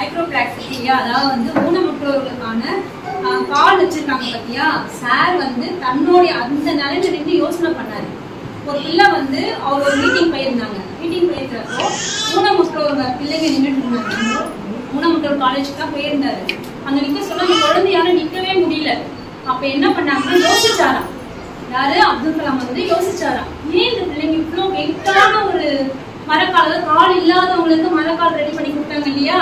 Micro plastic அதாவது வந்து ஊனமுற்றோர்களுக்கான கால் வச்சிருக்காங்க பாத்தியா. சார் வந்து தன்னுடைய அந்த நிலையில நின்று யோசனை பண்ணாரு. ஒரு பிள்ளை வந்து அவர் ஒரு மீட்டிங் போயிருந்தாங்க. மீட்டிங் போயிருக்கிறப்போ ஊனமுற்றோர்கள் பிள்ளைங்க நின்றுட்டு இருந்தாங்க. ஊனமுற்றோர் காலேஜுக்கு தான் போயிருந்தாரு. அங்க நிக்க சொல்ல அந்த குழந்தையால நிக்கவே முடியல. அப்ப என்ன பண்ணாங்கன்னா யோசிச்சாராம். யாரு? அப்துல் கலாம் வந்து யோசிச்சாராம், ஏன் இந்த பிள்ளைங்க இவ்வளவு வெயிட்டான ஒரு மரக்கால கால் இல்லாதவங்களுக்கு மரக்கால் ரெடி பண்ணி கொடுத்தாங்க இல்லையா,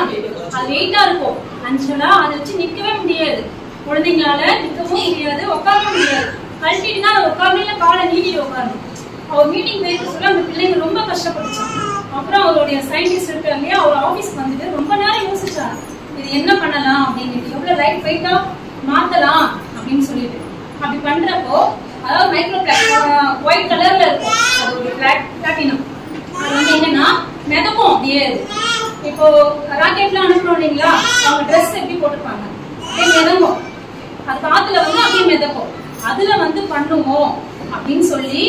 அது வெயிட்டா இருக்கும். ஆக்சுவலா அதை வச்சு நிக்கவே முடியாது, குழந்தைங்களால நிக்கவும் முடியாது, உட்காரவும் முடியாது. கழட்டிட்டு தான் உட்காரல, காலை நீட்டிட்டு உட்காரணும். அவர் மீட்டிங் போயிட்டு சொல்ல அந்த பிள்ளைங்க ரொம்ப கஷ்டப்பட்டுச்சான். அப்புறம் அவருடைய சயின்டிஸ்ட் இருக்காரு இல்லையா, அவர் ஆபீஸ்க்கு வந்துட்டு ரொம்ப நேரம் யோசிச்சாரு, இது என்ன பண்ணலாம் அப்படின்னு, எவ்வளவு லைட் வெயிட்டா மாத்தலாம் அப்படின்னு சொல்லிட்டு. அப்படி பண்றப்போ அதாவது மைக்ரோ பிளாஸ்டிக் ஒயிட் கலர்ல இருக்கும், அது ஒரு பிளாட்டினம். அது வந்து என்னன்னா மிதக்கும் அப்படியே. இப்போ ராக்கெட்ல அனுப்புறோம் இல்லைங்களா, அவங்க ட்ரெஸ் எப்படி போட்டிருப்பாங்க அப்படியே மிதங்கும், அது காத்துல வந்து அப்படியே மிதக்கும். அதுல வந்து பண்ணுவோம் அப்படின்னு சொல்லி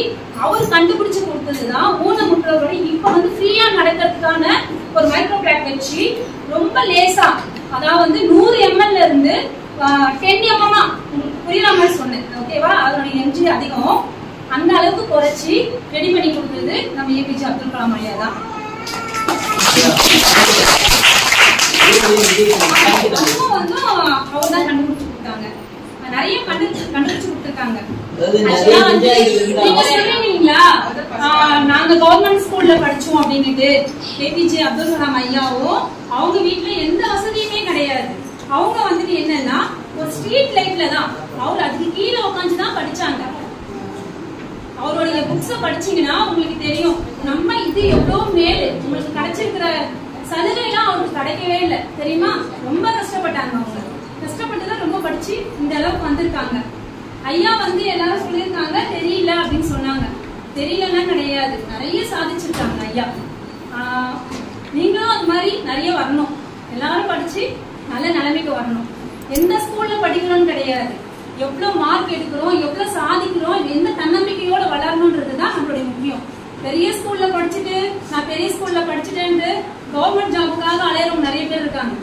அவர் கண்டுபிடிச்சு கொடுத்ததுதான் ஊனமுற்றவரோட இப்ப வந்து ஃப்ரீயா நடக்கிறதுக்கான ஒரு மைக்ரோ பிளாஸ்டிக் வச்சு ரொம்ப லேசா, அதாவது வந்து 100 ml இருந்து 10 mm புரியுற மாதிரி சொன்னேன். ஓகேவா? அதனுடைய என்ஜி அதிகம், அந்த அளவுக்கு குறைச்சி ரெடி பண்ணி கொடுத்தது நம்ம ஏபிஜே அப்துல் கலாம் ஐயா தான். வந்து அவர் தான் கண்டுபிடிச்சு கொடுத்தாங்க. நிறைய கண்டுபிடிச்சு கொடுத்துருக்காங்க. நீங்க சொல்றீங்களா நாங்க கவர்மெண்ட் ஸ்கூல்ல படிச்சோம் அப்படின்னுட்டு. ஏபிஜே அப்துல் கலாம் ஐயாவும் அவங்க வீட்டுல எந்த வசதியுமே கிடையாது. அவங்க வந்துட்டு என்னன்னா ஒரு ஸ்ட்ரீட் லைட்ல தான், அவர் அதுக்கு கீழே உட்காந்துதான் படிச்சாங்க. அவருடைய புக்ஸ படிச்சீங்கன்னா உங்களுக்கு தெரியும், நம்ம இது எவ்வளவு மேலு. உங்களுக்கு கிடைச்சிருக்கிற சலுகை எல்லாம் அவருக்கு கிடைக்கவே இல்லை தெரியுமா. ரொம்ப கஷ்டப்பட்டாங்க. அவங்க கஷ்டப்பட்டுதான் ரொம்ப படிச்சு இந்த அளவுக்கு வந்திருக்காங்க. ஐயா வந்து எல்லாரும் சொல்லியிருக்காங்க தெரியல அப்படின்னு சொன்னாங்க. தெரியலன்னா கிடையாது, நிறைய சாதிச்சிருக்காங்க ஐயா. நீங்களும் அது மாதிரி நிறைய வரணும், எல்லாரும் படிச்சு நல்ல நிலைமைக்கு வரணும். எந்த ஸ்கூல்ல படிக்கணும்னு கிடையாது, எவ்வளவு மார்க் எடுக்கிறோம், எவ்வளவு சாதிக்கிறோம், எந்த தன்னம்பிக்கையோட வளரணும்ன்றதுதான் நம்மளுடைய முக்கியம். பெரிய ஸ்கூல்ல படிச்சுட்டு நான் பெரிய ஸ்கூல்ல படிச்சுட்டேன்னு கவர்மெண்ட் ஜாபுக்காக அலையறவங்க நிறைய பேர் இருக்காங்க.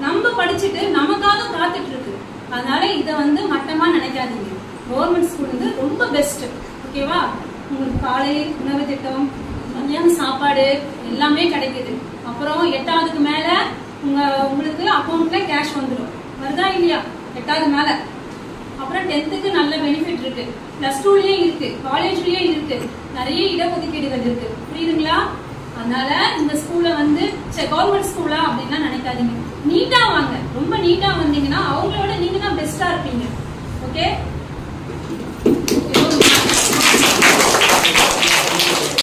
நம்ம படிச்சுட்டு நமக்காக காத்துட்டு இருக்கு. அதனால இதை வந்து மட்டமா நினைக்காதீங்க. கவர்மெண்ட் ஸ்கூல் வந்து ரொம்ப பெஸ்ட். ஓகேவா? உங்களுக்கு காலை உணவு திட்டம், மத்தியான சாப்பாடு எல்லாமே கிடைக்குது. அப்புறம் 8வது மேல உங்களுக்கு அக்கௌண்ட்ல கேஷ் வந்துடும். வருதா இல்லையா? 8வது மேல. அப்புறம் 10th நல்ல பெனிஃபிட் இருக்கு, +2லயும் இருக்கு, காலேஜ்லயும் இருக்கு, நிறைய இடஒதுக்கீடுகள் இருக்கு. புரியுதுங்களா? அதனால இந்த ஸ்கூல்ல வந்து கவர்மெண்ட் ஸ்கூலா அப்படின்லாம் நினைக்காதீங்க. நீட்டா வாங்க. ரொம்ப நீட்டா வந்தீங்கன்னா அவங்களோட நீங்க தான் பெஸ்டா இருப்பீங்க. ஓகே?